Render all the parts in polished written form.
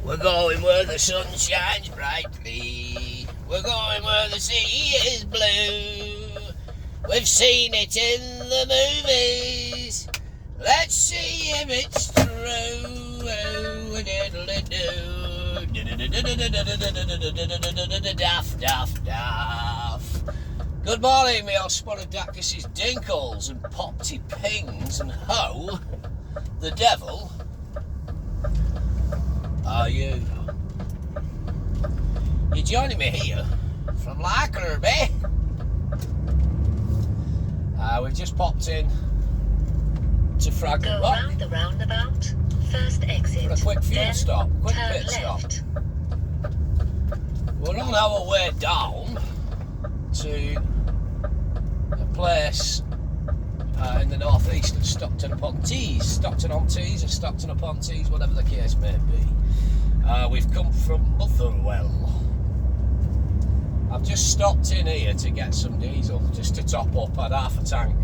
We're going where the sun shines brightly. We're going where the sea is blue. We've seen it in the movies. Let's see if it's true. Daft, daft, daft. Good morning, me old spotted dactyses, dinkles and popty pings, and ho, the devil are you? You're joining me here from Lockerbie. We've just popped in to Fragment Rock. Go round the roundabout, first exit, for a quick fuel stop, quick turn pit stop. left. We're on our way down to a place in the northeast of Stockton-upon-Tees, Stockton-on-Tees or Stockton-upon-Tees, whatever the case may be. We've come from Motherwell. I've just stopped in here to get some diesel, just to top up at half a tank.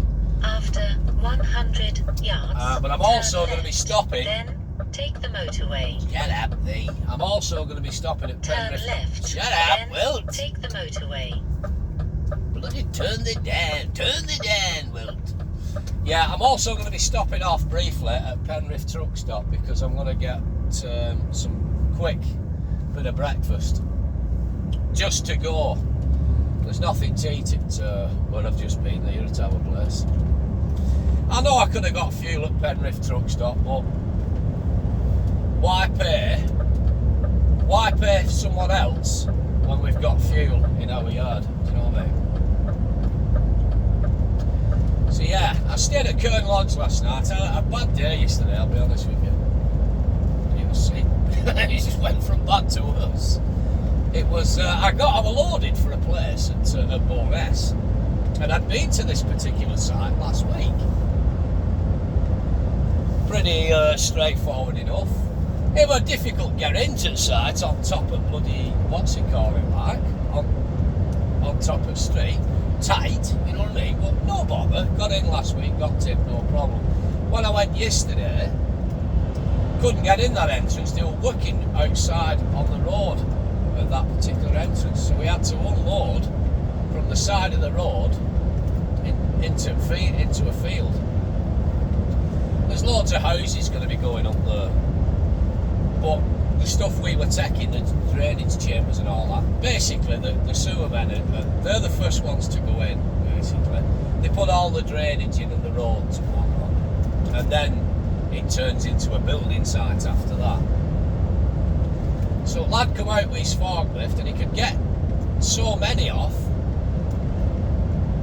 After 100 yards, but I'm also going to be stopping. Then take the motorway. Shut up, thee. I'm also going to be stopping at Penrith. Turn left. Shut up, then Wilt. take the motorway. Bloody turn the down, Wilt. Yeah, I'm also going to be stopping off briefly at Penrith truck stop because I'm going to get some quick bit of breakfast. Just to go. There's nothing to eat at where I've just been there at our place. I know I could have got fuel at Penrith truck stop, but why pay for someone else when we've got fuel in our yard? Do you know what I mean? So yeah, I stayed at Kern Lodge last night. I had a bad day yesterday, I'll be honest with you. You can see, it just went from bad to worse. It was, I was loaded for a place at Bournemouth, and I'd been to this particular site last week. Pretty straightforward enough. It was difficult to get into the site on top of bloody, what's it called, like, on top of the street. Tight, you know what I mean? But no bother. Got in last week, got tipped, no problem. When I went yesterday, couldn't get in that entrance. They were working outside on the road at that particular entrance, so we had to unload from the side of the road into a field. There's loads of houses going to be going up there, but the stuff we were taking, the drainage chambers and all that, basically the sewer men, they're the first ones to go in, basically. They put all the drainage in and the roads and whatnot, and then it turns into a building site after that. So lad come out with his forklift and he could get so many off,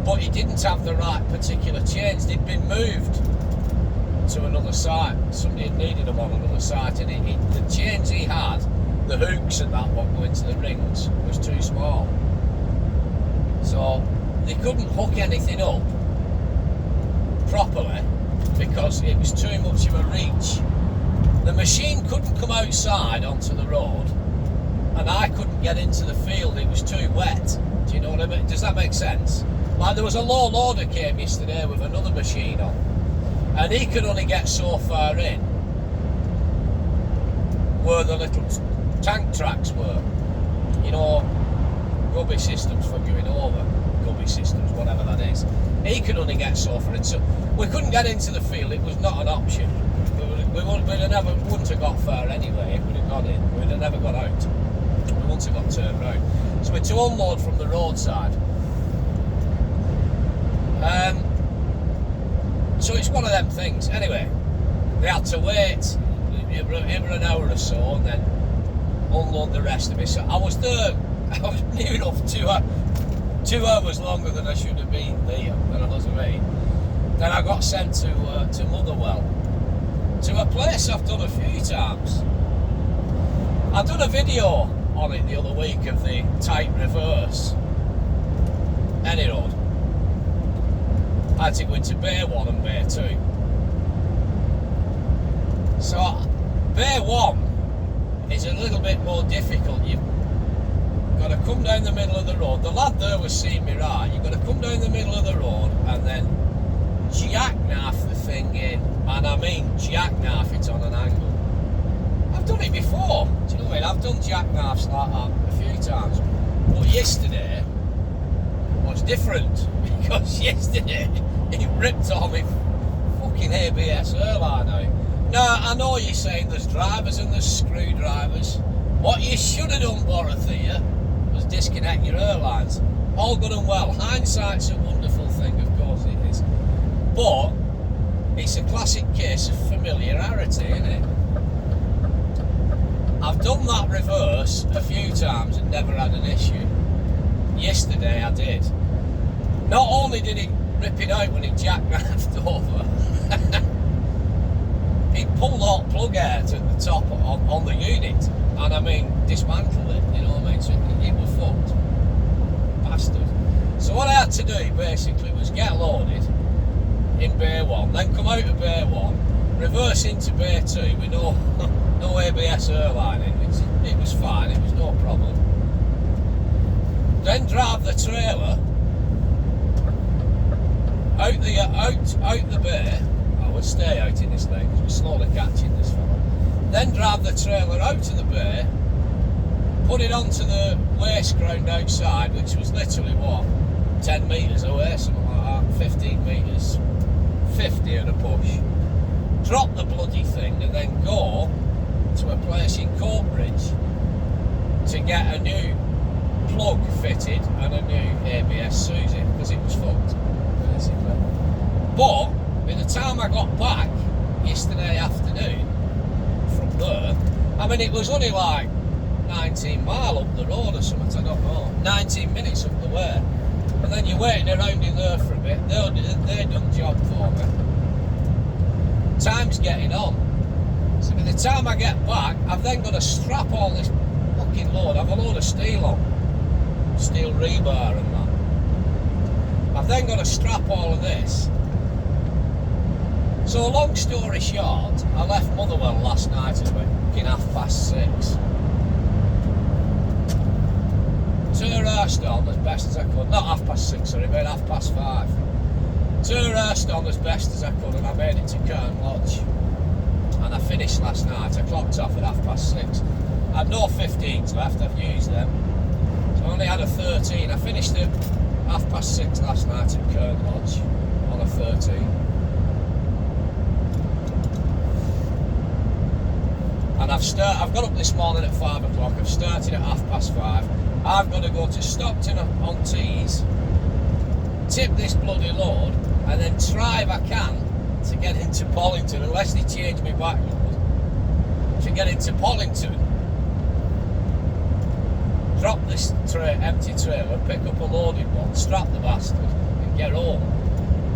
but he didn't have the right particular chains. They'd been moved to another site. Somebody had needed them on another site, and the chains he had, the hooks and that one going to the rings, was too small. So they couldn't hook anything up properly because it was too much of a reach. The machine couldn't come outside onto the road, and I couldn't get into the field. It was too wet. Do you know what I mean? Does that make sense? Like, there was a low loader came yesterday with another machine on, and he could only get so far in where the little tank tracks were. You know, gubby systems for going over. Gubby systems, whatever that is. He could only get so far in. So we couldn't get into the field. It was not an option. We wouldn't have got far anyway if we'd have got in. We'd have never got out. We wouldn't have got turned round. So we had to unload from the roadside. So it's one of them things. Anyway, they had to wait every an hour or so and then unload the rest of it. So I was there, I was near enough 2 hours longer than I should have been there, than I was away. Then I got sent to Motherwell, to a place I've done a few times. I've done a video on it the other week of the tight reverse any road. I had to go into Bay 1 and Bay 2. So Bay 1 is a little bit more difficult. You've got to come down the middle of the road. The lad there was seeing me right. You've got to come down the middle of the road and then jackknife the thing in, and I mean jackknife it on an angle. I've done it before, do you know what I I've done jackknifes like that a few times. But yesterday was different because yesterday it ripped on me fucking ABS airline out. Now, I know you're saying there's drivers and there's screwdrivers. What you should have done, Dorothea, was disconnect your airlines. All good and well. Hindsight's a wonderful thing, of course it is. But it's a classic case of familiarity, isn't it? I've done that reverse a few times and never had an issue. Yesterday I did. Not only did it rip it out when it jackknifed over, it pulled out plug air to the top on the unit, and I mean dismantled it, you know what I mean? So it was fucked. Bastard. So what I had to do basically was get loaded in Bay 1, then come out of Bay 1, reverse into Bay 2 with no ABS airline in. It was fine, it was no problem. Then drive the trailer out the bay. I would stay out in this lane because we're slowly catching this fella. Then drive the trailer out to the bay, put it onto the waste ground outside, which was literally what, 10 metres away, something like that, 15 metres, 50 at a push. Drop the bloody thing and then go to a place in Coatbridge to get a new plug fitted and a new ABS Susie because it was fucked, basically. But by the time I got back yesterday afternoon from there, I mean it was only like 19 mile up the road or something, I don't know, 19 minutes up the way, and then you're waiting around in there for a bit. They done job for me. Time's getting on, so by the time I get back I've then got to strap all this fucking load. I've a load of steel on, steel rebar and that. I've then got to strap all of this. So long story short, I left Motherwell last night at about 6:30. Hurst on as best as I could. Not 6:30, sorry, about 5:30. Hurst on as best as I could, and I made it to Curtain Lodge. And I finished last night. I clocked off at 6:30. I had no 15s left, I've used them. So I only had a 13. I finished at 6:30 last night at Curtain Lodge on a 13. And I've got up this morning at 5 o'clock, I've started at 5:30. I've got to go to Stockton on Tees, tip this bloody load, and then try if I can to get into Pollington, unless they change me back load, to get into Pollington, drop this empty trailer, pick up a loaded one, strap the bastard, and get home.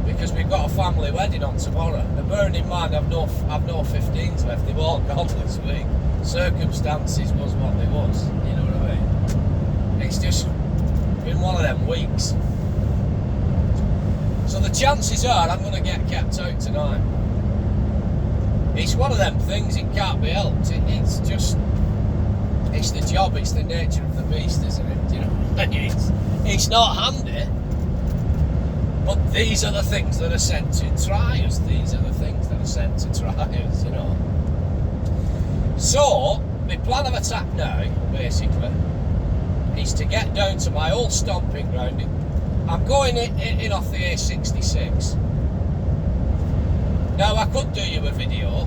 Because we've got a family wedding on tomorrow. Now, bearing in mind I've no 15s left, they've all gone this week. Circumstances was what they was, you know what I mean? It's just been one of them weeks. So the chances are I'm going to get kept out tonight. It's one of them things, it can't be helped. It's just, it's the job, it's the nature of the beast, isn't it? You know, it's not handy. But these are the things that are sent to try us. These are the things that are sent to try us, you know. So, my plan of attack now, basically, is to get down to my old stomping ground. I'm going in off the A66. Now, I could do you a video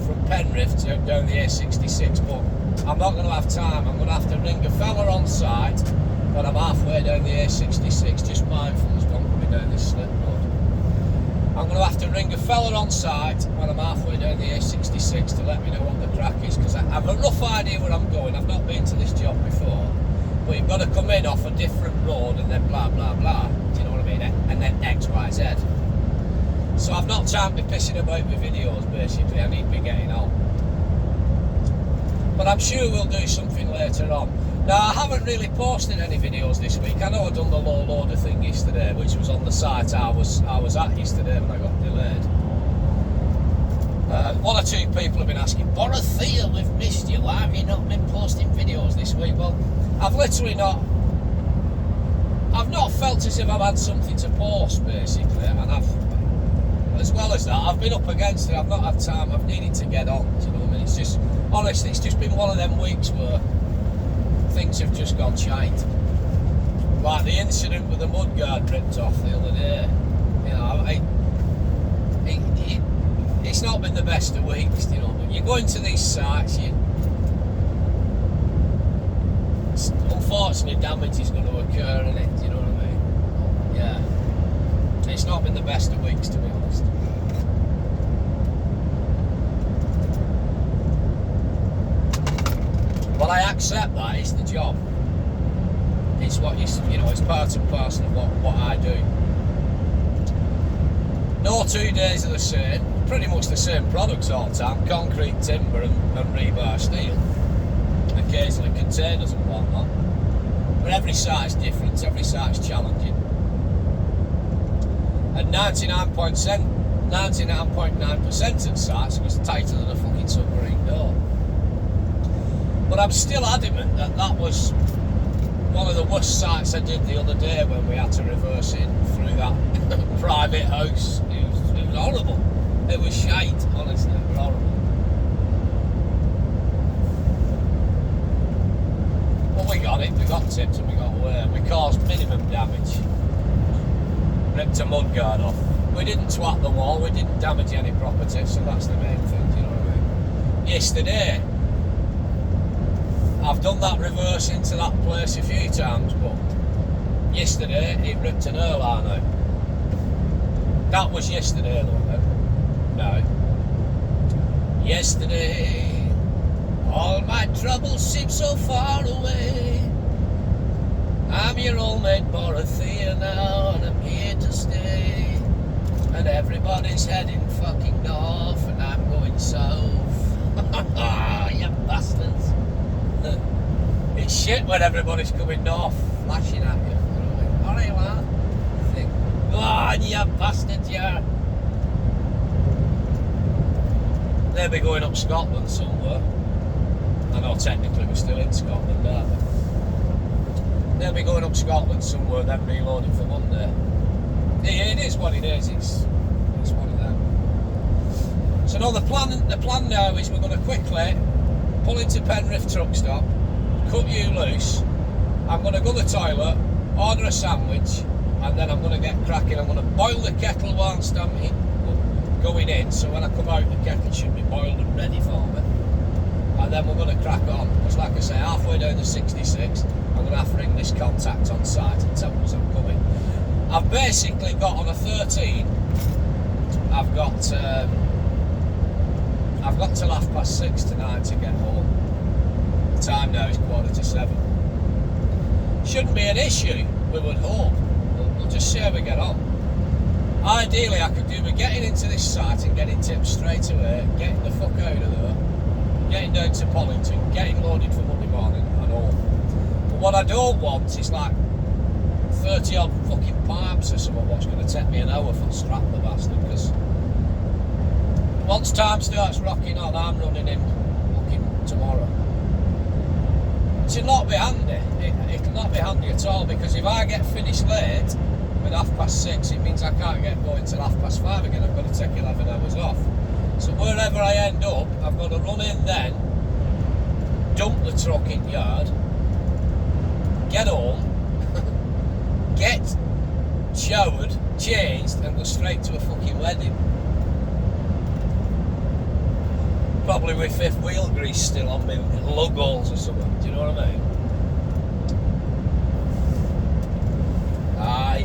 from Penrith down the A66, but I'm not going to have time. I'm going to have to ring a fella on site when I'm halfway down the A66, just mindful as don't coming down this slip road. I'm going to have to ring a fella on site when I'm halfway down the A66 to let me know what the crack is, because I have a rough idea where I'm going. I've not been to this job before, but you've got to come in off a different road and then blah blah blah, do you know what I mean, and then X, Y, Z. So I've not time to be pissing about with videos, basically. I need to be getting on. But I'm sure we'll do something later on. Now, I haven't really posted any videos this week. I know I've done the low loader thing yesterday, which was on the site I was at yesterday when I got delayed. One or two people have been asking, Dorothea, we've missed you, why have you not been posting videos this week? Well, I've not felt as if I've had something to post, basically, and as well as that, I've been up against it. I've not had time. I've needed to get on. Do you know what I mean? It's just, honestly, it's just been one of them weeks where things have just gone shite. Like the incident with the mudguard ripped off the other day. You know, it's not been the best of weeks, you know. But you go into these sites, unfortunately, damage is going to occur in it. You know what I mean? Yeah. It's not been the best of weeks, to be honest. But I accept that, it's the job. It's what you know, it's part and parcel of what I do. No 2 days are the same, pretty much the same products all the time, concrete, timber and rebar steel. Occasionally containers and whatnot. But every site's different, every site's challenging. And 99.9% of sites was tighter than a fucking submarine door. But I'm still adamant that was one of the worst sites I did the other day when we had to reverse in through that private house. It was horrible. It was shite, honestly, it was horrible. But we got it, we got tipped and we got away, and we caused minimum damage. Ripped a mudguard off. We didn't twat the wall, we didn't damage any property, so that's the main thing, you know what I mean? Yesterday, I've done that reverse into that place a few times, but yesterday it ripped an airline out. That was yesterday though, then. No. Yesterday, all my troubles seem so far away. I'm your old mate Borothea now, and I'm here to stay. And everybody's heading fucking north, and I'm going south. You bastards. It's shit when everybody's coming north, flashing at you. Alright, lad. Think, go on, you bastard, you. They'll be going up Scotland somewhere. I know technically we're still in Scotland, aren't we? They'll be going up Scotland somewhere, then reloading for Monday. It is what it is. It's one of them. So no, the plan now is we're going to quickly pull into Penrith truck stop, cut you loose. I'm going to go to the toilet, order a sandwich, and then I'm going to get cracking. I'm going to boil the kettle whilst I'm going in, so when I come out the kettle should be boiled and ready for me. And then we're going to crack on, because like I say, halfway down the 66, I'm going to have to ring this contact on site and tell us I'm coming. I've basically got on a 13, I've got till 6:30 tonight to get home. The time now is 7:15. Shouldn't be an issue, we would hope. We'll just see how we get on. Ideally, I could do with getting into this site and getting tipped straight away, getting the fuck out of there, getting down to Pollington, getting loaded for Monday morning and all. But what I don't want is like 30 odd fucking pipes or something, what's going to take me an hour for strap the bastard, because once time starts rocking on, I'm running in fucking tomorrow. It should not be handy. It'll not be handy at all, because if I get finished late with 6:30, it means I can't get going till 5:30 again. I've got to take 11 hours off. So wherever I end up, I've got to run in then, dump the truck in yard, get home, get showered, changed, and go straight to a fucking wedding. Probably with fifth wheel grease still on me, lug holes or something. Do you know what I mean?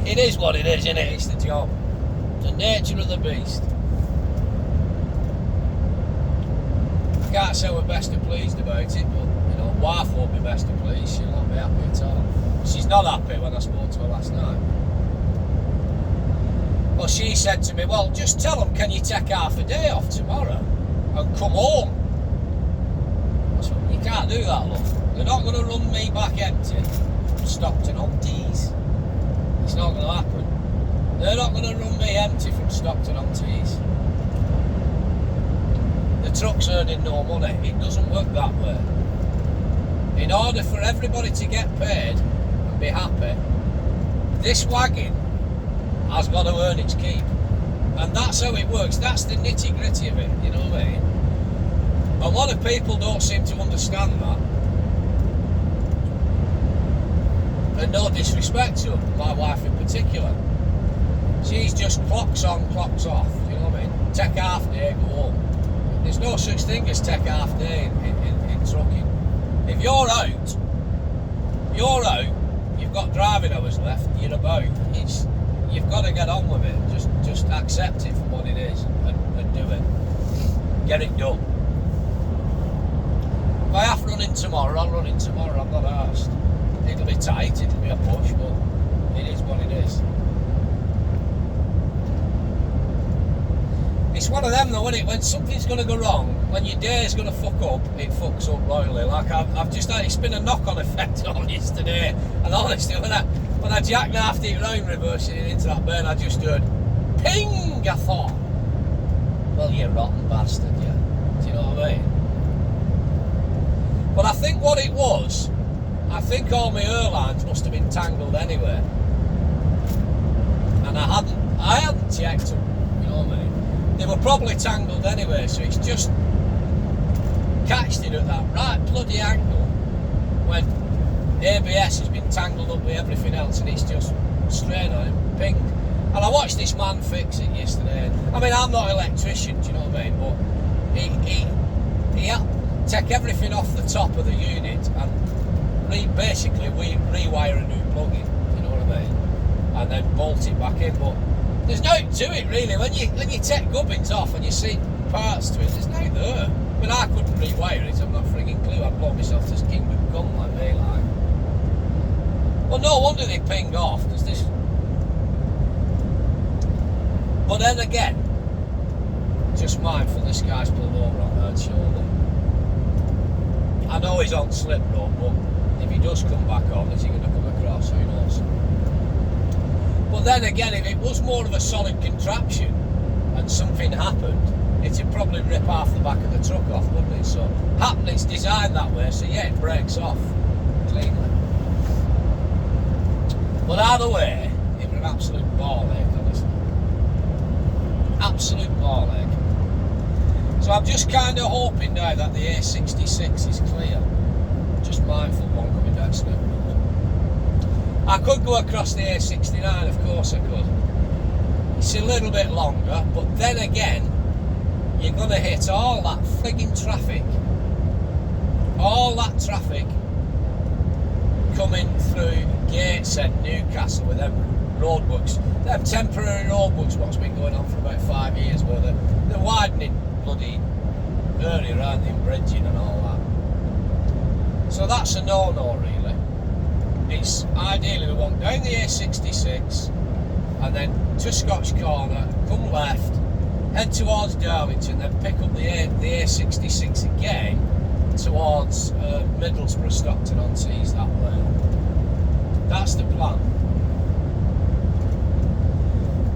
It is what it is, isn't it? It's the job. The nature of the beast. I can't say we're best of pleased about it, but you know, wife won't be best of pleased. She'll not be happy at all. She's not happy when I spoke to her last night. Well, she said to me, well, just tell them, can you take half a day off tomorrow and come home? So you can't do that, look. They're not going to run me back empty from Stockton on Tees. It's not going to happen. They're not going to run me empty from Stockton on Tees. The truck's earning no money. It doesn't work that way. In order for everybody to get paid and be happy, this wagon has got to earn its keep. And that's how it works. That's the nitty gritty of it, you know what I mean? A lot of people don't seem to understand that. And no disrespect to her, my wife in particular. She's just clocks on, clocks off, you know what I mean? Take half day, go home. There's no such thing as take half day in trucking. If you're out, you've got driving hours left, you're about. You've got to get on with it. Just accept it for what it is and do it. Get it done. If I have to run in tomorrow, I'll run in tomorrow. I'm not arsed. It'll be tight, it'll be a push, but it is what it is. It's one of them though, isn't it? When something's going to go wrong, when your day's going to fuck up, it fucks up royally. Like I've just had, it's been a knock-on effect on yesterday. And honestly, when I jackknifed it round, reversing it into that burn, I just heard ping. I thought, well, you rotten bastard, yeah. Do you know what I mean? But I think what it was, I think all my airlines must have been tangled anyway, and I hadn't checked them. You know what I mean? They were probably tangled anyway, so it's just catched it at that right bloody angle when ABS has been tangled up with everything else, and it's just straight on it, ping. And I watched this man fix it yesterday. I mean, I'm not an electrician, do you know what I mean? But he had to take everything off the top of the unit and basically rewire a new plug-in, you know what I mean? And then bolt it back in. But there's no to it really. When you take gubbins off and you see parts to it, there's no there. I mean, I couldn't rewire it. I've got a frigging clue. I'd blow myself to kingdom come like me, like. Well, no wonder they ping off, because this. But then again, just mindful, this guy's pulled over on her shoulder. I know he's on slip road, but if he does come back on, is he going to come across? Who knows? But then again, if it was more of a solid contraption and something happened, it'd probably rip half the back of the truck off, wouldn't it? So, it's designed that way, so yeah, it breaks off cleanly. But either way, it was an absolute ball ache, honestly. Absolute ball ache. So I'm just kind of hoping now that the A66 is clear. Just mindful one coming down Slip Road. I could go across the A69, of course I could. It's a little bit longer, but then again, you're going to hit all that frigging traffic. All that traffic coming through Gateshead, Newcastle with them roadworks. Them temporary roadworks, what's been going on for about 5 years, where they're widening bloody area around the bridging and all that. So that's a no-no really. It's ideally we want down the A66 and then to Scotch Corner, come left, head towards Darlington, then pick up the A66 again towards Middlesbrough, Stockton on Tees that way. That's the plan.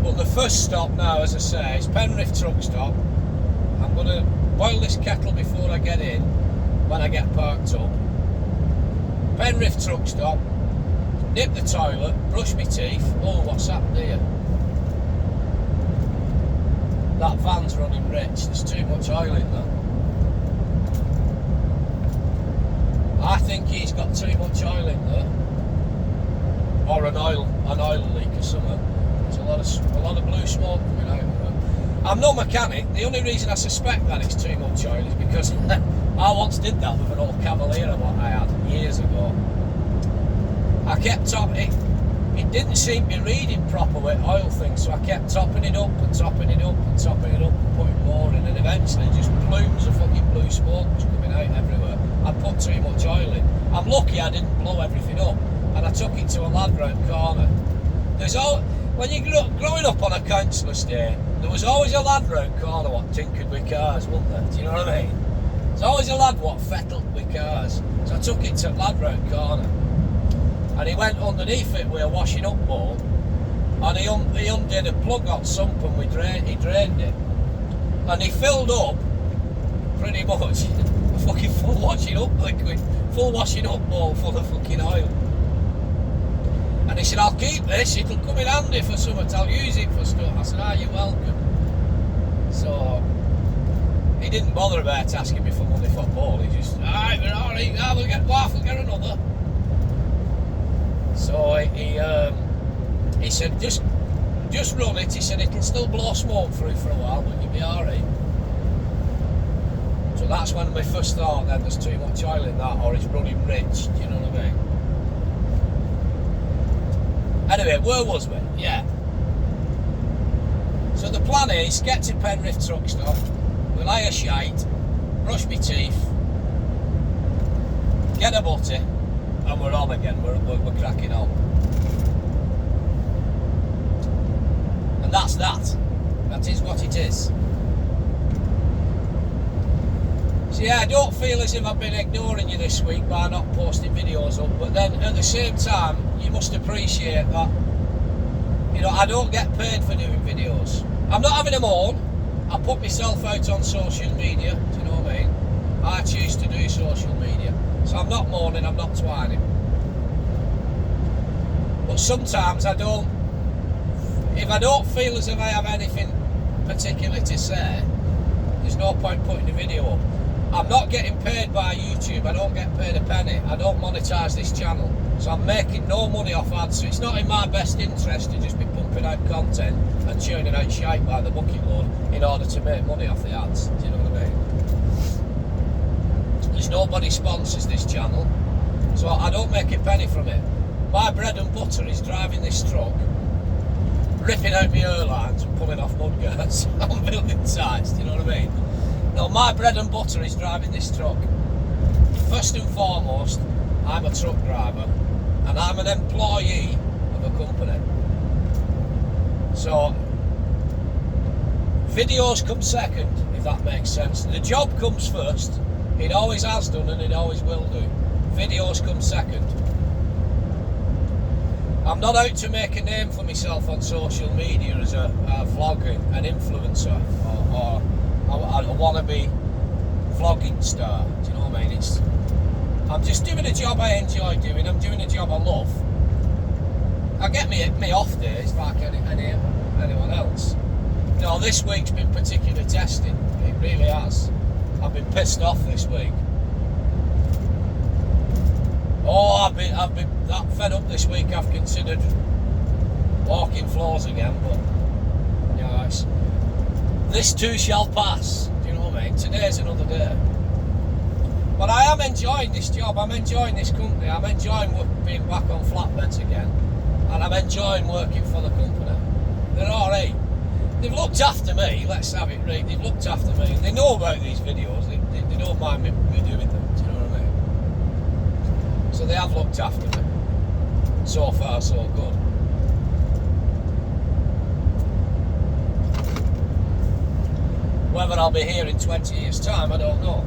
But the first stop now, as I say, is Penrith truck stop. I'm going to boil this kettle before I get in, when I get parked up. Penrith truck stop, nip the toilet, brush my teeth. Oh, what's happened here? That van's running rich, there's too much oil in there. I think he's got too much oil in there. Or an oil leak or something. There's a lot of blue smoke coming out of it. I'm no mechanic. The only reason I suspect that it's too much oil is because I once did that with an old Cavalier what I had years ago. I kept topping it. It didn't seem to be reading proper with oil things, so I kept topping it up and topping it up and topping it up and putting more in, and eventually just plumes of fucking blue smoke was coming out everywhere. I put too much oil in. I'm lucky I didn't blow everything up, and I took it to a lad round corner. When you're growing up on a council estate, there was always a lad round corner what tinkered with cars, wasn't there? Do you know what I mean? There's always a lad what fettled with cars. So I took it to a lad round corner, and he went underneath it with a washing up bowl, and he undid a plug on sump, and he drained it, and he filled up pretty much a fucking full washing up liquid, full washing up bowl full of fucking oil. And he said, I'll keep this, it'll come in handy for something, I'll use it for stuff. I said, you're welcome. So he didn't bother about asking me for money for ball. He just, alright, we're alright, we'll get one, we'll get another. So he said, just run it. He said it'll still blow smoke through for a while, but you'll be alright. So that's when my first thought then, there's too much oil in that, or it's running rich, do you know what I mean? Anyway, where was we? Yeah. So the plan is, get to Penrith truck stop, we'll hire shite, brush my teeth, get a butty, and we're on again, we're cracking on. And that's that. That is what it is. So yeah, I don't feel as if I've been ignoring you this week by not posting videos up, but then at the same time, you must appreciate that, you know, I don't get paid for doing videos. I'm not having them on. I put myself out on social media, do you know what I mean? I choose to do social media. So I'm not moaning, I'm not twining. But sometimes I don't, if I don't feel as if I have anything particular to say, there's no point putting the video up. I'm not getting paid by YouTube, I don't get paid a penny, I don't monetise this channel. So I'm making no money off ads, so it's not in my best interest to just be pumping out content and churning out shite by the bucket load in order to make money off the ads, do you know what I mean? There's nobody sponsors this channel, so I don't make a penny from it. My bread and butter is driving this truck, ripping out my airlines and pulling off mudguards on building sites, do you know what I mean? No, my bread and butter is driving this truck. First and foremost, I'm a truck driver and I'm an employee of a company. So, videos come second, if that makes sense. The job comes first. It always has done and it always will do. Videos come second. I'm not out to make a name for myself on social media as a vlogger, an influencer, or a wannabe vlogging star. Do you know what I mean? I'm just doing a job I enjoy doing. I'm doing a job I love. I get me off days like anyone else. You know, this week's been particularly testing. It really has. I've been pissed off this week. Oh, I've been that fed up this week. I've considered walking floors again, but you know, this too shall pass. Do you know what I mean? Today's another day. But I am enjoying this job. I'm enjoying this company. I'm enjoying being back on flatbeds again, and I'm enjoying working for the company. They're alright. They've looked after me. Let's have it right. They've looked after me. They know about these videos. They don't mind me doing them. Do you know what I mean? So they have looked after me. So far, so good. Whether I'll be here in 20 years' time, I don't know.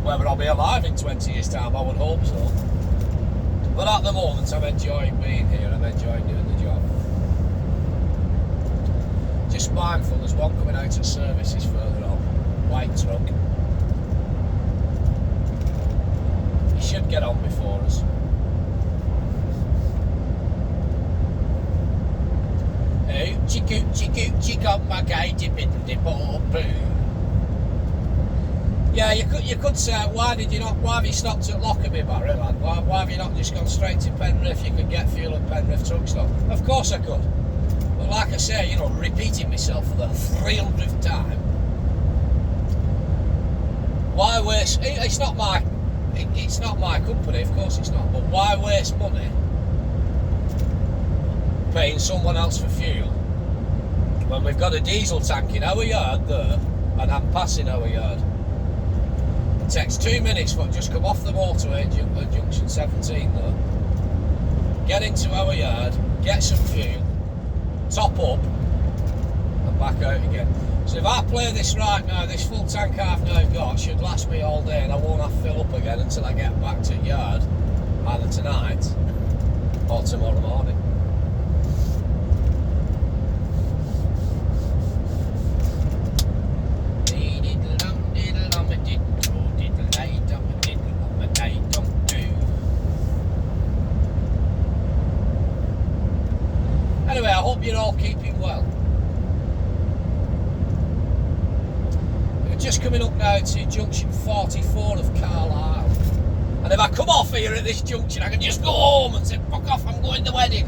Whether I'll be alive in 20 years' time, I would hope so. But at the moment, I'm enjoying being here. I'm enjoying doing the job. Just mindful, there's one coming out of services further on. White truck. He should get on before us. Oochie got my guide boo. Yeah, you could say, why have you stopped at Lockerbie, Barry, man? Why have you not just gone straight to Penrith? You could get fuel at Penrith truck stop. Of course I could. But like I say, you know, repeating myself for the 300th time. Why waste? It's not my company, of course it's not. But why waste money paying someone else for fuel when we've got a diesel tank in our yard there, and I'm passing our yard? It takes 2 minutes for just come off the motorway at junction 17 there, get into our yard, get some fuel, top up, and back out again. So if I play this right now, this full tank I've now got should last me all day, and I won't have to fill up again until I get back to the yard, either tonight or tomorrow morning. Anyway, I hope you're all keeping well. just coming up now to junction 44 of Carlisle. And if I come off here at this junction, I can just go home and say, fuck off, I'm going to the wedding.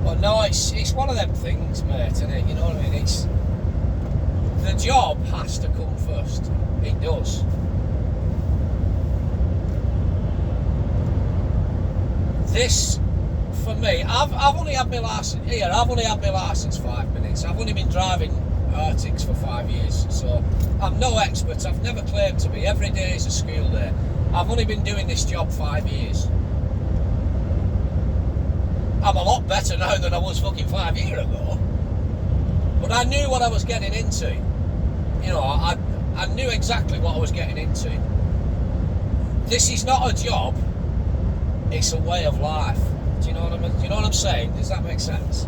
But no, it's one of them things, mate, isn't it? You know what I mean? It's the job has to come first. It does. This, for me, I've only had my licence here. I've only had my licence 5 minutes. I've only been driving Arctics for 5 years, so I'm no expert. I've never claimed to be. Every day is a school day. I've only been doing this job 5 years. I'm a lot better now than I was fucking 5 years ago. But I knew what I was getting into. You know, I knew exactly what I was getting into. This is not a job. It's a way of life. Do you know what I mean? Do you know what I'm saying? Does that make sense?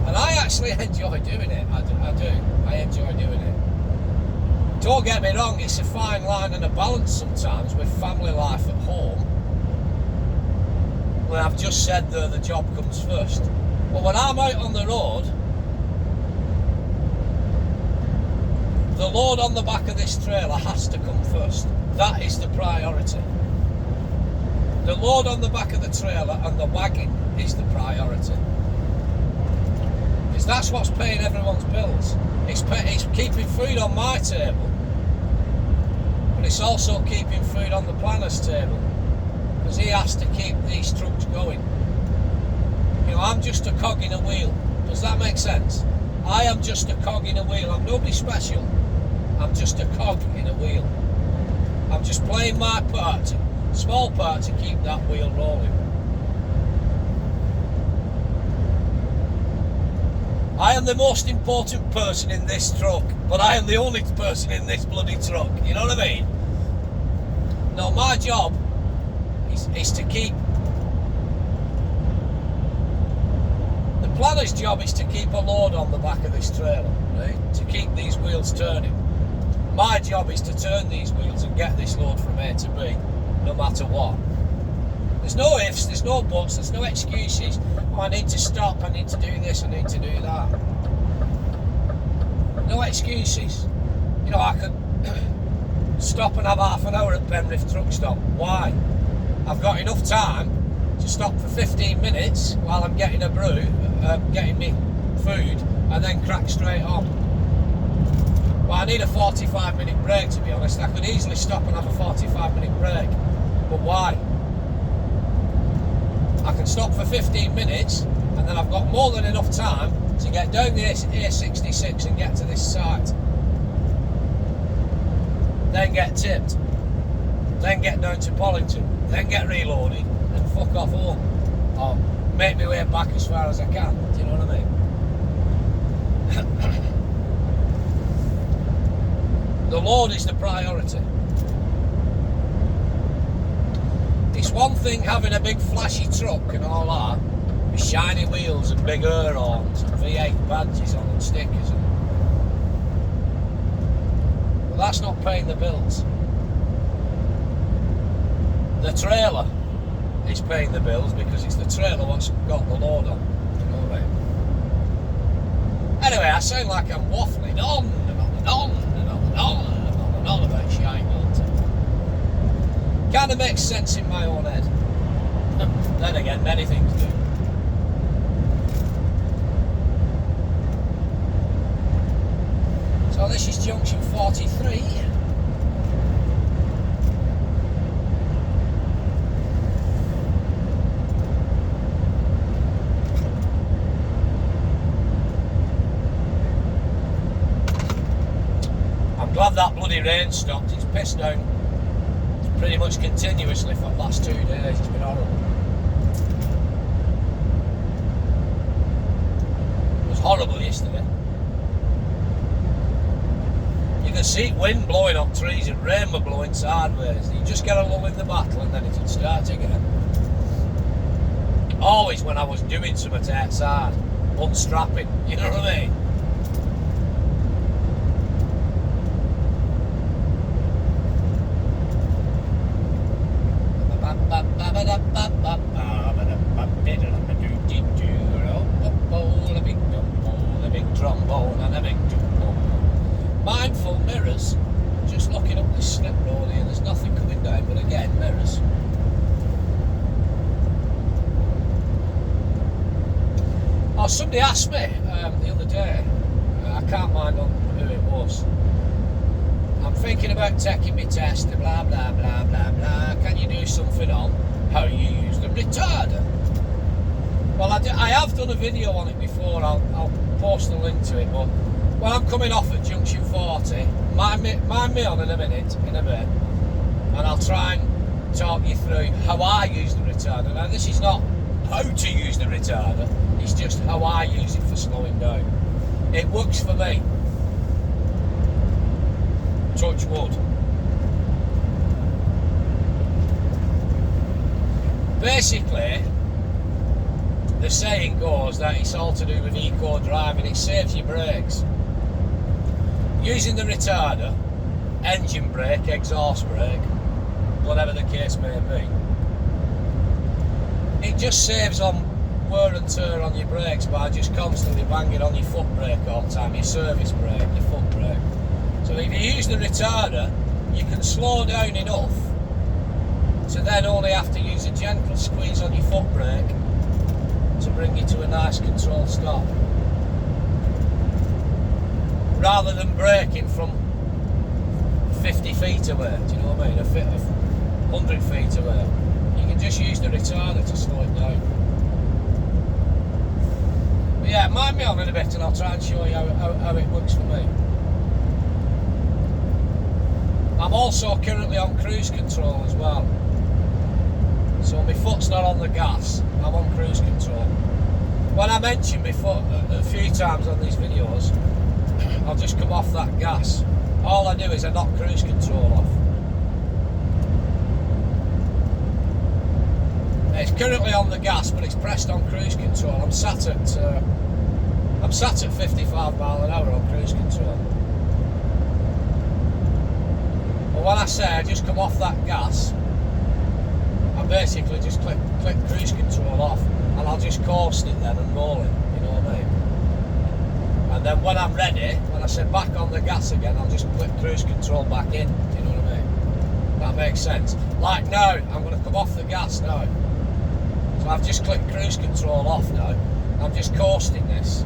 And I actually enjoy doing it. I do. I enjoy doing it. Don't get me wrong, it's a fine line and a balance sometimes with family life at home. Well, I've just said that the job comes first. But when I'm out on the road, the load on the back of this trailer has to come first. That is the priority. The load on the back of the trailer and the wagon is the priority. Because that's what's paying everyone's bills. It's keeping food on my table, but it's also keeping food on the planner's table. Because he has to keep these trucks going. You know, I'm just a cog in a wheel. Does that make sense? I am just a cog in a wheel. I'm nobody special. I'm just a cog in a wheel. I'm just playing my part, small part, to keep that wheel rolling. I am the most important person in this truck, but I am the only person in this bloody truck. You know what I mean? No, my job is to keep... The planner's job is to keep a load on the back of this trailer, right? To keep these wheels turning. My job is to turn these wheels and get this load from A to B, no matter what. There's no ifs, there's no buts, there's no excuses. Oh, I need to stop, I need to do this, I need to do that. No excuses. You know, I could stop and have half an hour at Penrith truck stop. Why? I've got enough time to stop for 15 minutes while I'm getting a brew, getting me food, and then crack straight on. Well, I need a 45-minute break, to be honest. I could easily stop and have a 45-minute break. But why? I can stop for 15 minutes, and then I've got more than enough time to get down the A66 and get to this site. Then get tipped. Then get down to Pollington. Then get reloaded and fuck off home. Or make my way back as far as I can. Do you know what I mean? The load is the priority. It's one thing having a big flashy truck and all that, with shiny wheels and big air horns and V8 badges on and stickers. But that's not paying the bills. The trailer is paying the bills because it's the trailer what's got the load on. You know what I mean? Anyway, I sound like I'm waffling on and on and on and on and on and on and on about shite, don't it? Kind of makes sense in my own head. Then again, many things do. So this is junction 43. I'm glad that bloody rain stopped. It's pissed down pretty much continuously for the last 2 days. It's been horrible. It was horrible yesterday. You can see wind blowing up trees and rain were blowing sideways. You just get a lull in the battle and then it would start again. Always when I was doing something outside, unstrapping, you know what I mean? The big trombone. mirrors. Just looking up this slip road here, there's nothing coming down, but again, mirrors. Oh, somebody asked me the other day, I can't mind on who it was. I'm thinking about taking my test and blah blah blah blah blah. Can you do something on how you use the retarder? Well, I have done a video on it before. I'll post a link to it. But when I'm coming off at junction 40, mind me on in a bit, and I'll try and talk you through how I use the retarder. Now, this is not how to use the retarder. It's just how I use it for slowing down. It works for me. Touch wood. Basically, the saying goes that it's all to do with eco driving. It saves you brakes. Using the retarder, engine brake, exhaust brake, whatever the case may be, it just saves on wear and tear on your brakes by just constantly banging on your foot brake all the time, your service brake, your foot brake. So if you use the retarder, you can slow down enough to then only have to use a gentle squeeze on your foot brake to bring you to a nice controlled stop. Rather than braking from 50 feet away, do you know what I mean? 100 feet away. You can just use the retarder to slow it down. But yeah, mind me on in a bit and I'll try and show you how it works for me. I'm also currently on cruise control as well. So my foot's not on the gas, I'm on cruise control. When I mentioned before, a few times on these videos, I'll just come off that gas. All I do is I knock cruise control off. It's currently on the gas, but it's pressed on cruise control. I'm sat at 55 mile an hour on cruise control. But when I say I just come off that gas, I basically just click cruise control off, and I'll just coast it then and roll it, you know what I mean? And then when I'm ready, when I say back on the gas again, I'll just click cruise control back in, you know what I mean? That makes sense. Like now, I'm going to come off the gas now. So I've just clicked cruise control off now. I'm just coasting this.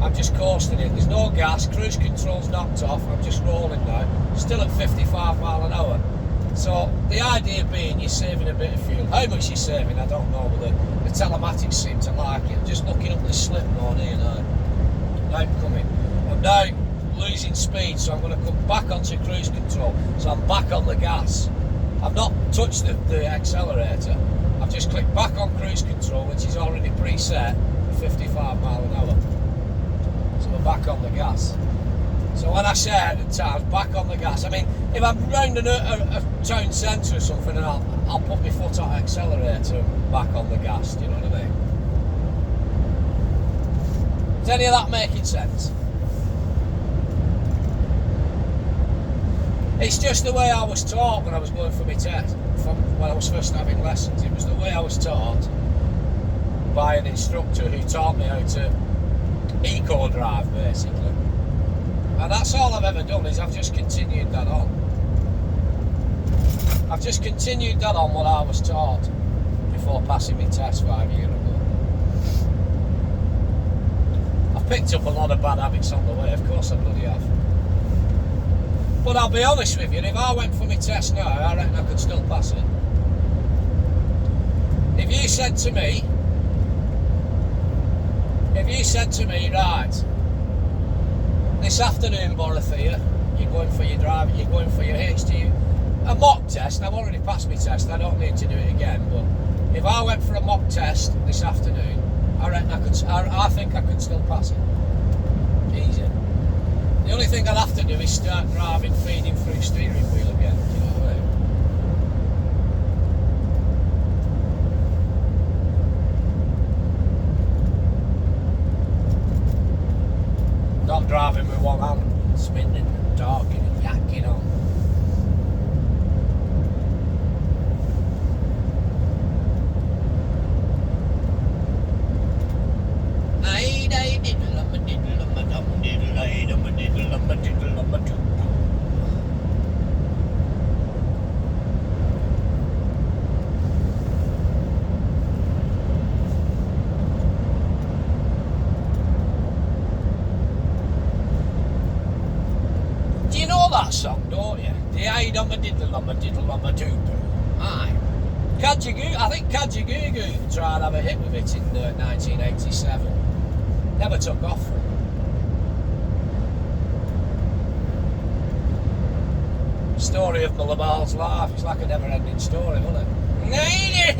I'm just coasting it. There's no gas, cruise control's knocked off, I'm just rolling now. Still at 55 mile an hour. So the idea being you're saving a bit of fuel. How much you're saving, I don't know, but the telematics seem to like it. I'm just looking up the slip road here now. Now I'm coming. I'm now losing speed, so I'm going to come back onto cruise control. So I'm back on the gas. I've not touched the accelerator. I've just clicked back on cruise control, which is already preset for 55 mile an hour. So we're back on the gas. So when I say at times back on the gas, I mean if I'm round a town centre or something, and I'll put my foot on the accelerator and back on the gas. Do you know what I mean? Is any of that making sense? It's just the way I was taught when I was going for my test, when I was first having lessons. It was the way I was taught by an instructor who taught me how to eco drive, basically. And that's all I've ever done, is I've just continued that on. I've just continued that on what I was taught before passing my test 5 years ago. I've picked up a lot of bad habits on the way, of course I bloody have. But I'll be honest with you, if I went for my test now, I reckon I could still pass it. If you said to me, right, this afternoon, Borothea, you're going for your driving, you're going for your HGV, a mock test. I've already passed my test, I don't need to do it again, but if I went for a mock test this afternoon, I reckon I think I could still pass it. Easy. The only thing I'd have to do is start driving, feeding through steering wheel again, do you know what I mean? Not driving with one hand, spinning and talking and yakking on. don't you? The aid on my diddle on my diddle on my doo-doo. Aye. I think Kajagoogoo tried to have a hit with it in 1987. Never took off for it. Story of Malabar's life. It's like a never-ending story, wasn't it?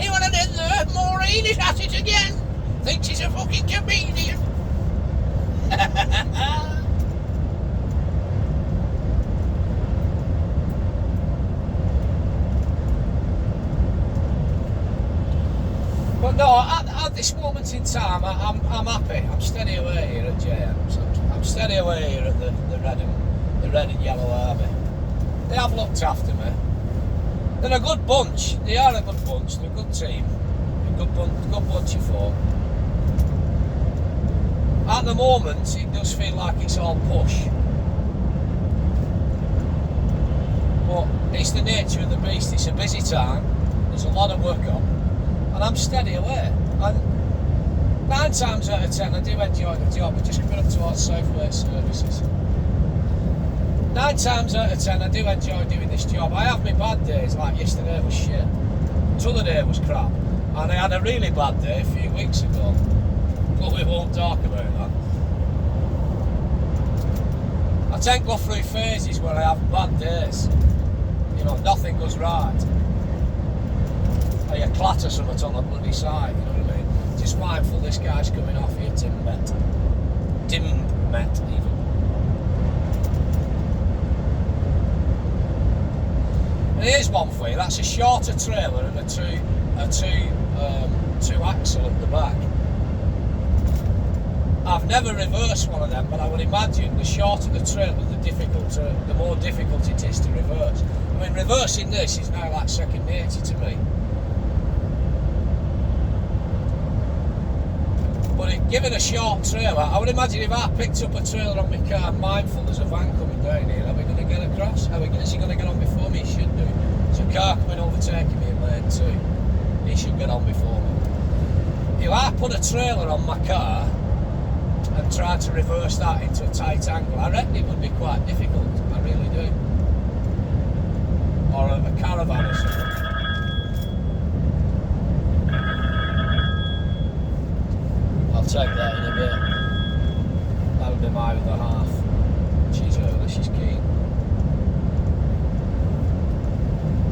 He wanna do the Maureen is at it again. Thinks he's a fucking comedian. But no, at this moment in time, I'm happy. I'm steady away here at JM's. I'm steady away here at the red and yellow army. They have looked after me. They're a good bunch. They are a good bunch. They're a good team. A good bunch of folk. At the moment, it does feel like it's all push. But it's the nature of the beast. It's a busy time. There's a lot of work on. And I'm steady away. And 9 times out of 10, I do enjoy the job. We're just coming up towards Southway services. 9 times out of 10, I do enjoy doing this job. I have my bad days, like yesterday was shit. The other day was crap. And I had a really bad day a few weeks ago. But we won't talk about that. I tend to go through phases where I have bad days. You know, nothing goes right. Or you clatter something on the bloody side, you know what I mean? Just mindful this guy's coming off here, Tim Met even. And here's one for you, that's a shorter trailer and a two axle at the back. I've never reversed one of them, but I would imagine the shorter the trailer, the more difficult it is to reverse. I mean, reversing this is now like second nature to me. But given a short trailer, I would imagine if I picked up a trailer on my car, mindful there's a van coming down here, are we going to get across? Is he going to get on before me? He should do. There's a car coming overtaking me in lane 2. He should get on before me. If I put a trailer on my car and try to reverse that into a tight angle, I reckon it would be quite difficult. I really do. Or a caravan or something. I'll take that in a bit. That would be my other half. She's early, she's keen.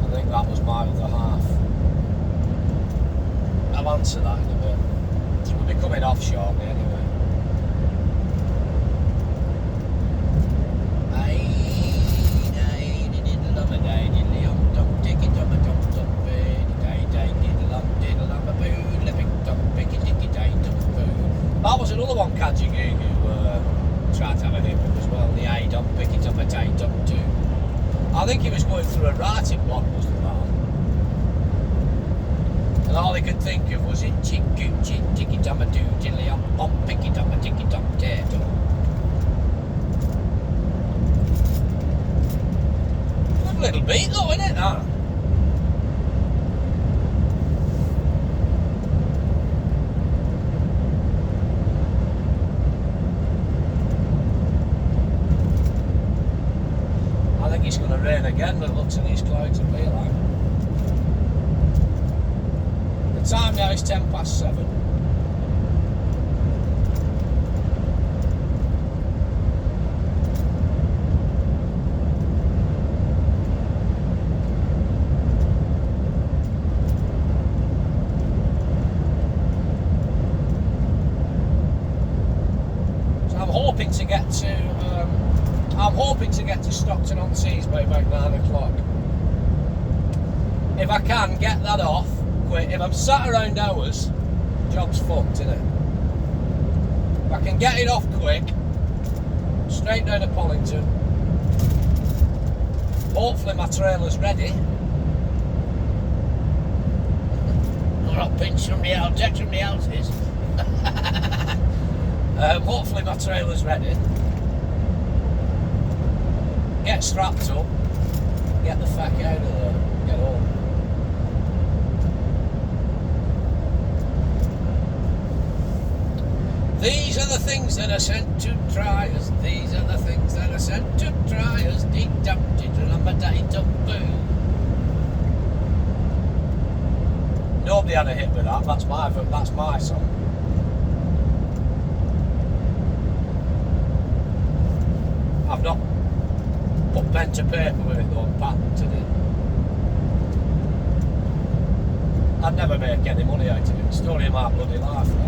I think that was my other half. I'll answer that in a bit. We'll be coming off shortly anyway. That was another one Kajagoogoo tried to have a hit with as well. The A don't pick it up at A don't do. I think he was going through a writing block, was the man. And all he could think of was it chick ticky dum a doo dilly up pick it up a ticky dum dare do. Good little beat though, isn't it? That? It's going to rain again, but it looks in these clouds at me like. The time now is 7:10. So I'm hoping to get to Stockton-on-Tees by about 9 o'clock. If I can get that off quick, if I'm sat around hours, job's fucked, innit? If I can get it off quick, straight down to Pollington. Hopefully my trailer's ready. Or I'll pinch somebody else, take somebody else's. Hopefully my trailer's ready. Get strapped up, get the fuck out of there, get home. These are the things things that are sent to try us. These are the things that are sent to try us. Nobody had a hit with that. That's my song. I've not put pen to paper with it though, and patented it. I'd never make any money out of it. Story of my bloody life, though.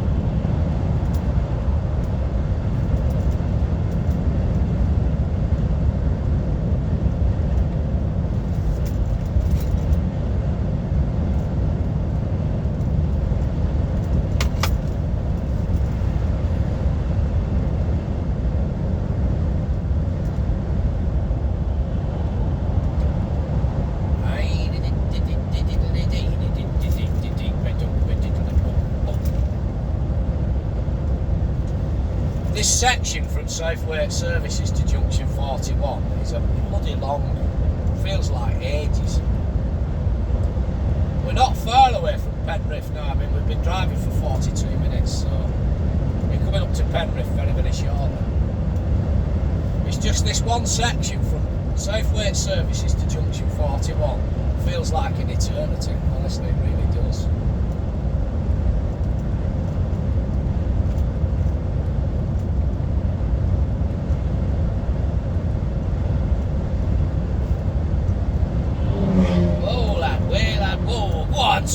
This section from Southway Services to Junction 41 is a bloody long, feels like ages. We're not far away from Penrith now. I mean, we've been driving for 42 minutes, so we're coming up to Penrith very, very shortly. It's just this one section from Southway Services to Junction 41 feels like an eternity. Honestly, it really does.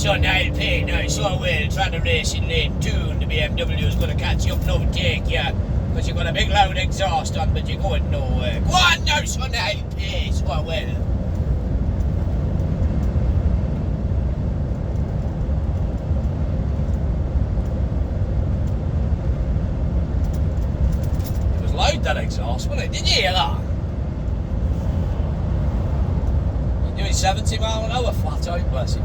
On LP, now so well, trying to race in lane 2 and the BMW's going to catch you up and overtake you because you've got a big loud exhaust on but you're going nowhere. Go on now son LP, so well. It was loud, that exhaust, wasn't it? Did you hear that? You're doing 70 mile an hour flat out, bless him.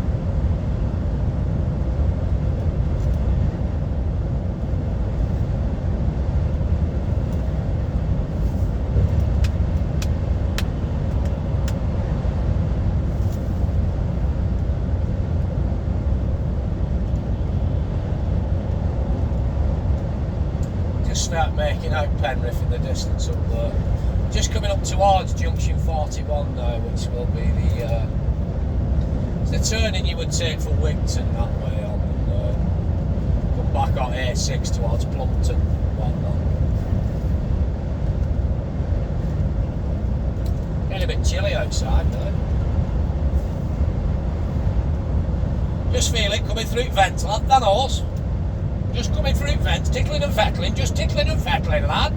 Start making out Penrith in the distance up there. Just coming up towards Junction 41 now, which will be the turning you would take from Wigton that way on and come back on A6 towards Plumpton and whatnot. Getting a bit chilly outside now. Just feel it coming through vents, lad, that horse. Just coming through vents, tickling and fettling, just tickling and fettling, lad.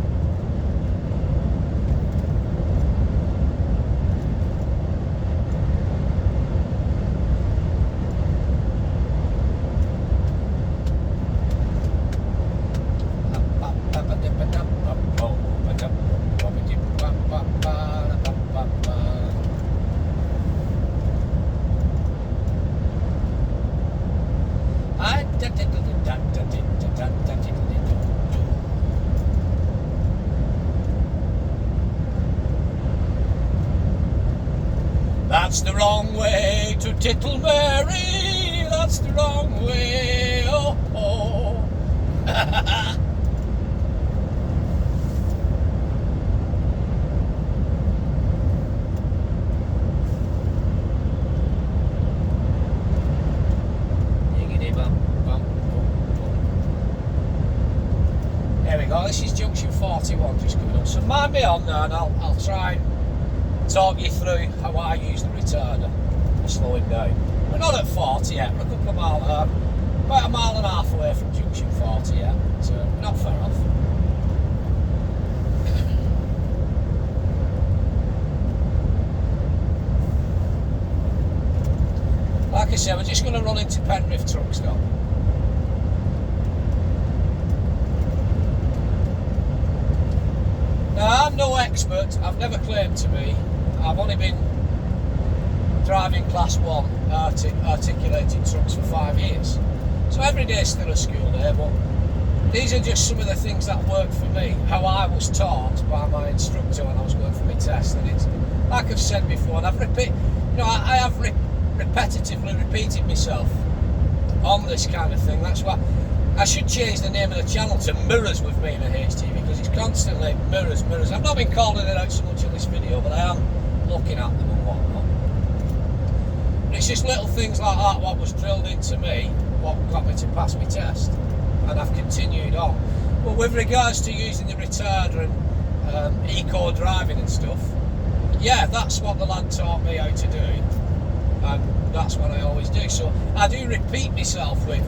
That's the wrong way to Tittle Mary. That's the wrong way. Oh, oh. There we go. This is Junction 41 just coming up. So mind me on there, and I'll try and talk you through how I use the retarder for slowing down. We're not at 40 yet, we're a couple of miles, about a mile and a half away from Junction 40 yet, so not far off. Like I said, we're just going to run into Penrith truck stop. Now, I'm no expert, I've never claimed to be. I've only been driving class 1 articulated trucks for 5 years. So every day is still a school day, but these are just some of the things that work for me, how I was taught by my instructor when I was going for my test. And it's, like I've said before, and I have repetitively repeated myself on this kind of thing. That's why I should change the name of the channel to Mirrors with me in a HGV, because it's constantly mirrors. I've not been calling it out so much in this video, but I am looking at them and whatnot. And it's just little things like that what was drilled into me, what got me to pass my test, and I've continued on. But with regards to using the retarder and eco driving and stuff, yeah, that's what the lad taught me how to do, and that's what I always do. So I do repeat myself with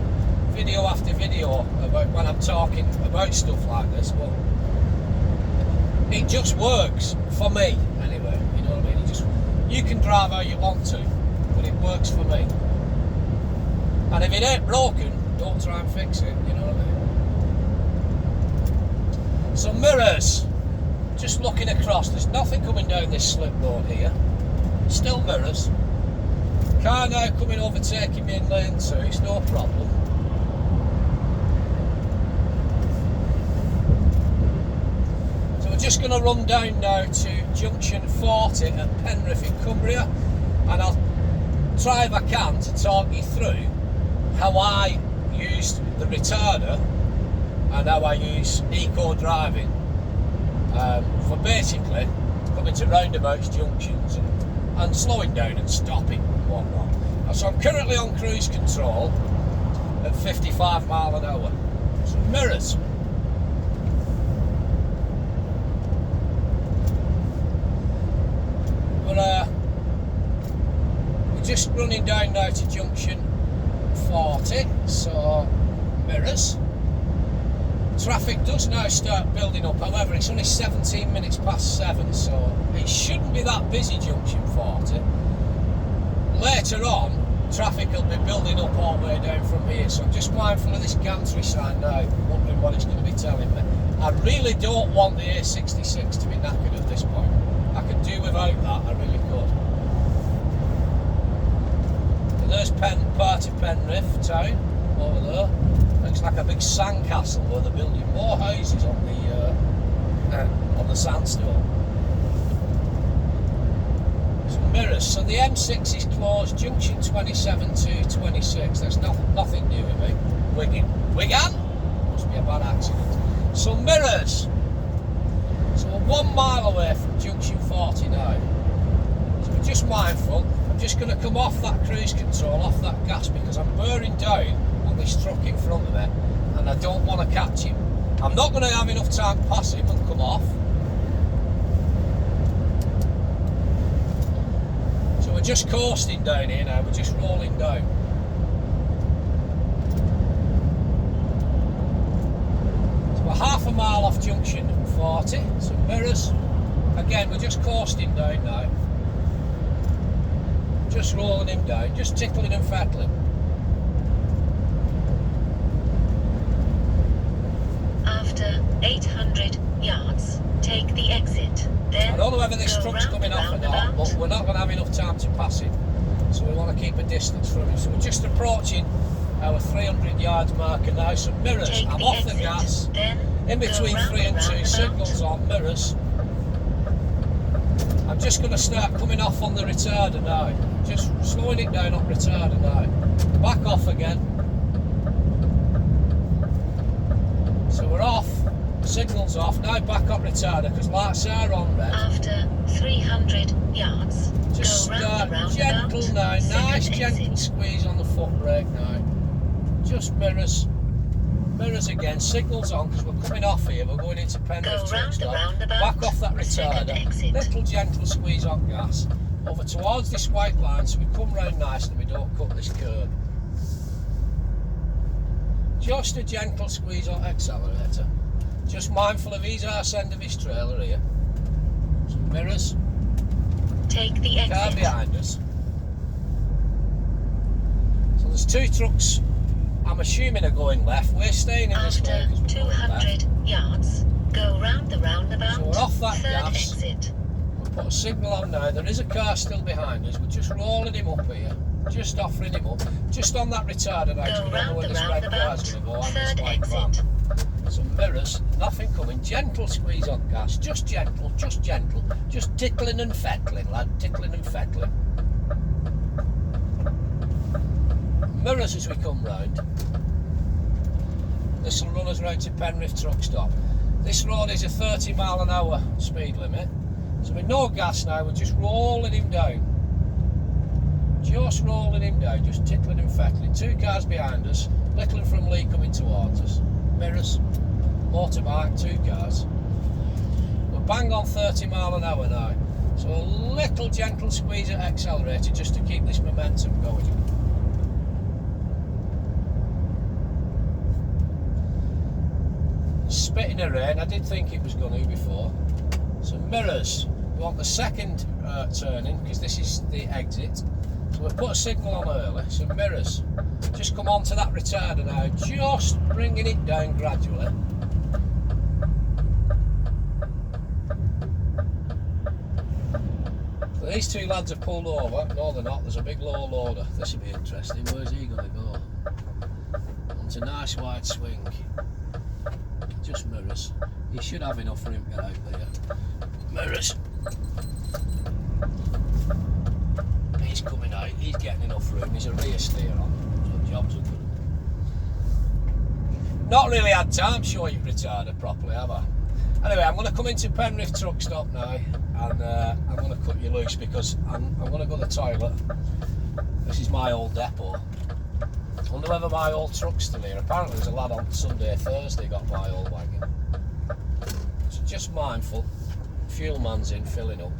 video after video about when I'm talking about stuff like this, but it just works for me anyway. You know what I mean? You can drive how you want to, but it works for me. And if it ain't broken, don't try and fix it. You know what I mean? So mirrors. Just looking across, there's nothing coming down this slip road here. Still mirrors. Car now coming overtaking me in lane 2, it's no problem. So we're just going to run down now to junction 40 at Penrith in Cumbria, and I'll try if I can to talk you through how I used the retarder and how I use eco driving. For basically coming to roundabouts, junctions, and slowing down and stopping and whatnot. So I'm currently on cruise control at 55 mile an hour. So mirrors. We're just running down now to junction 40, so mirrors. Traffic does now start building up, however it's only 17 minutes past 7, so it shouldn't be that busy junction 40. Later on, traffic will be building up all the way down from here, so I'm just mindful of this gantry sign now, wondering what it's going to be telling me. I really don't want the A66 to be knackered at this point. I could do without that, I really could. So there's part of Penrith town, over there. Looks like a big sandcastle where they're building more houses on the sandstone. Some mirrors. So the M6 is closed, junction 27 to 26. There's nothing new with me. Wigan? Must be a bad accident. So mirrors. So we're 1 mile away from junction 40 now. So we're just mindful. I'm just going to come off that cruise control, off that gas, because I'm bearing down this truck in front of me and I don't want to catch him. I'm not going to have enough time to pass him and come off. So we're just coasting down here now, we're just rolling down. So we're half a mile off junction 40, so mirrors. Again, we're just coasting down now. Just rolling him down, just tickling and fettling. After 800 yards, take the exit. Then I don't know whether this truck's coming off or not, but we're not going to have enough time to pass it. So we want to keep a distance from him. So we're just approaching our 300 yards marker now. So mirrors, I'm off the gas. In between 3 and 2, signals on, mirrors. I'm just going to start coming off on the retarder now. Just slowing it down on retarder now. Back off again. So we're off, signals off, now back up retarder because lights are on red. After 300 yards, just go round the gentle now, nice gentle squeeze on the foot brake now. Just mirrors again, signals on because we're coming off here, we're going into Penrith. Back off that retarder, little gentle squeeze on gas, over towards this white line so we come round nice and we don't cut this curb. Just a gentle squeeze on accelerator. Just mindful of his arse end of his trailer here. Some mirrors. Take the exit. Car behind us. So there's 2 trucks, I'm assuming are going left. We're staying in this way because we're going left. After 200 yards, go round the roundabout. So we're off that 3rd gas. exit. We'll put a signal on now. There is a car still behind us. We're just rolling him up here. Just offering him up. Just on that retarder now, because we don't know where this red car's going to go on this white van. Some mirrors, nothing coming. Gentle squeeze on gas. Just gentle, just gentle. Just tickling and fettling, lad. Tickling and fettling. Mirrors as we come round. This will run us round to Penrith truck stop. This road is a 30 mile an hour speed limit. So with no gas now, we're just rolling him down. Just rolling him down, just tickling and fettling. 2 cars behind us, Little and from Lee coming towards us. Mirrors, motorbike, 2 cars. We're bang on 30 mile an hour now. So a little gentle squeeze at accelerator just to keep this momentum going. Spitting a rain, I did think it was going to before. So mirrors, we want the second turning because this is the exit. So we've put a signal on early, so mirrors. Just come on to that retarder now, just bringing it down gradually. So these 2 lads have pulled over. No, they're not. There's a big low loader. This will be interesting. Where's he going to go? Onto a nice wide swing. Just mirrors. You should have enough for him to get out there. Mirrors. He's coming out. He's getting enough room. He's a rear steer on. So jobs are good. Not really had time to show you retarder properly, have I? Anyway, I'm going to come into Penrith truck stop now, and I'm going to cut you loose because I'm going to go to the toilet. This is my old depot. I wonder whether my old truck's still here. Apparently there's a lad on Sunday, Thursday got my old wagon. So just mindful. Fuel man's in, filling up.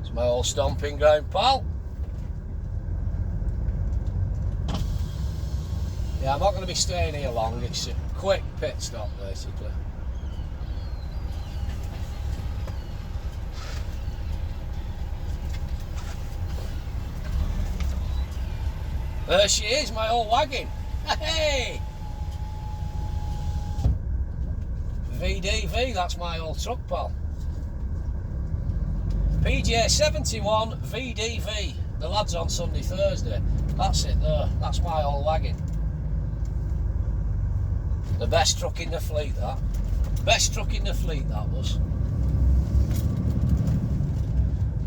It's my old stomping ground, pal. Yeah, I'm not going to be staying here long. It's a quick pit stop, basically. There she is, my old wagon. Hey! VDV, that's my old truck, pal. PJ71 VDV. The lad's on Sunday, Thursday. That's it there. That's my old wagon. The best truck in the fleet, that. Best truck in the fleet, that was.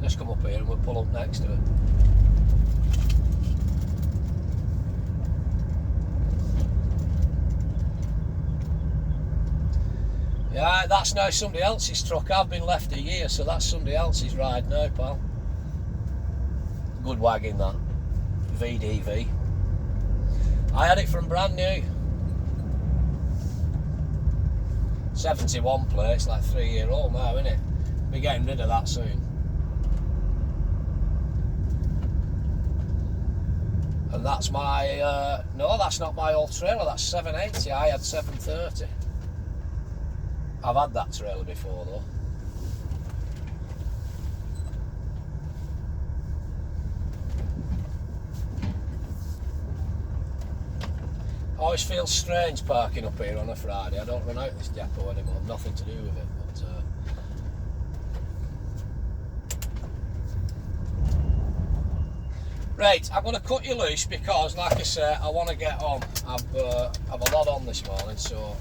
Let's come up here and we'll pull up next to it. Yeah, that's now somebody else's truck. I've been left a year, so that's somebody else's ride now, pal. Good wagon, that. VDV. I had it from brand new. 71 plates, like 3-year-old now, isn't it? We're getting rid of that soon. And that's my, no, that's not my old trailer, that's 780. I had 730. I've had that trailer before though. I always feel strange parking up here on a Friday. I don't run out this depot anymore, nothing to do with it. But, right, I'm going to cut you loose because, like I say, I want to get on. I've a lot on this morning, so...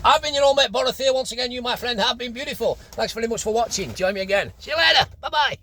I've been your old mate Boris here once again. You, my friend, have been beautiful. Thanks very much for watching. Join me again. See you later. Bye-bye.